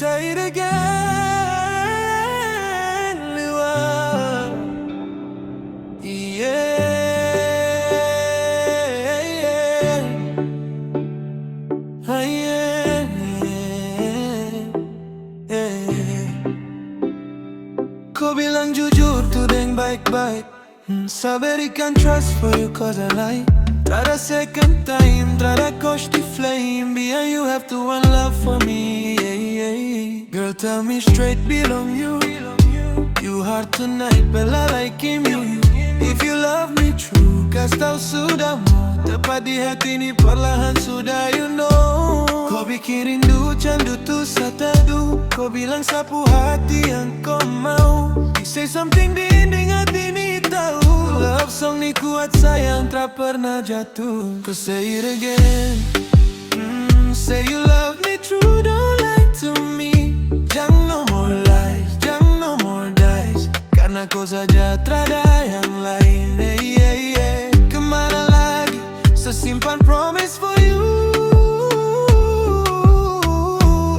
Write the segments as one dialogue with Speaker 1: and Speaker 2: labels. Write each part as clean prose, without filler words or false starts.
Speaker 1: say it again, Liwa. Yeah, ah, yeah, yeah. Kau bilang jujur tu deng baik-baik, sabar ikan trust for you cause I like. Trada second time, trada coach the flame. Biar you have to one love for me, yeah, yeah, yeah. Girl, tell me straight, belong you. You hard tonight, bella like me. If you love me true, kasih tahu sudah mau. Tepat di hati ni perlahan sudah you know. Kau bikin rindu, candu tu satadu. Kau bilang sapu hati yang kau mau. You say something di ending hati ni tahu. Love song ni kuat sayang tak pernah jatuh. Kau say it again, say you love me true, don't lie to me. Jangan no more lies, jangan no more dies. Karena kau saja terada yang lain, yeah, yeah, yeah. Kemana lagi, sesimpan promise for you.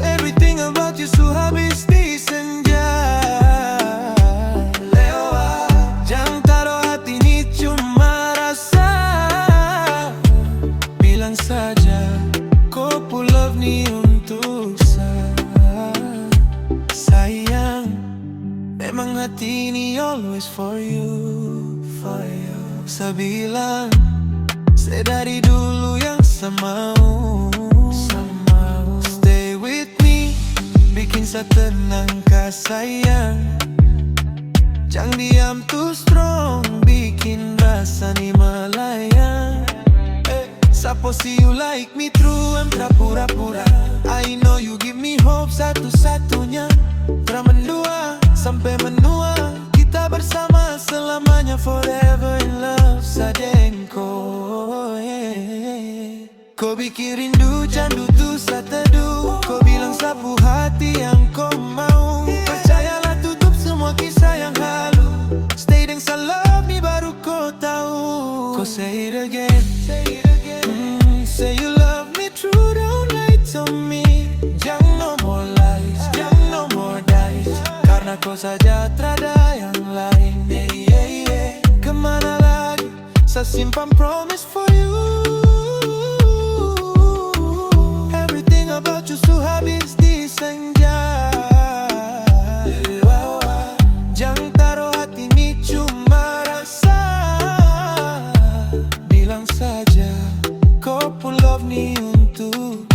Speaker 1: Everything about you so habis di senja. Lewat, jangan taruh hati ni cuma rasa. Bilang saja, kau pun love ni untuk sayang. Memang hati ni always for you, for you. Sebilang, saya dari dulu yang semau. Stay with me, bikin saya tenang kah sayang. Jangan diam too strong, bikin rasa ni melayang. Suppose you like me true, I'm pura-pura. I know you give me hope satu-satunya. Tra mendua sampai menua, kita bersama selamanya, forever in love sadengko, yeah. Kau bikin rindu, candu tu satedu. Kau bilang sapu hati yang kau mau. Percayalah tutup semua kisah yang halu. Stay dengan sa love ni baru kau tahu. Kau say it again, say it again. Say you love me true, don't lie to me. Jangan no more lies, jangan no more dies. Karena kau saja terada yang lain, yeah, yeah, yeah. Kemana lagi, saya simpan promise for you. Everything about you so habis di senja. Jangan taruh hati ni cuma rasa. Bilang saja, kau pun love ni untuk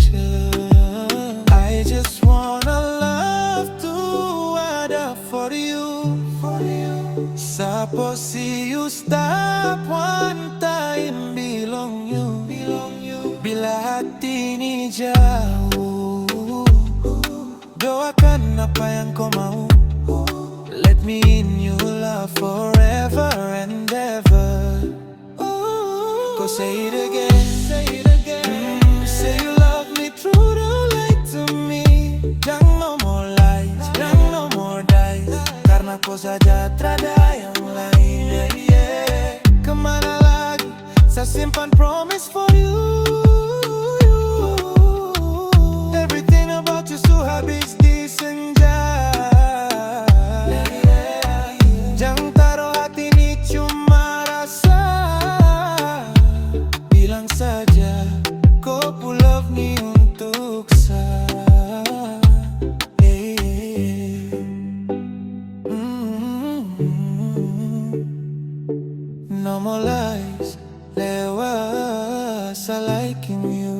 Speaker 1: I just wanna love to ada for you, for you. Suppose see you stop one time, belong you, belong you. Bila hati ni jauh, doakan apa yang kau mau. Let me in your love forever and ever. Go say it again, say it again. Say you love me true, don't lie to me. Jangan no more lies, jangan no more dies. Karena kau saja terada yang lain, yeah, yeah. Kemana lagi, saya simpan promise for you. Everything about you so habis di senja. Jangan taruh hati ni cuma rasa. Bilang saja, kau pun love ni untuk no more lies, lewat, I liking you.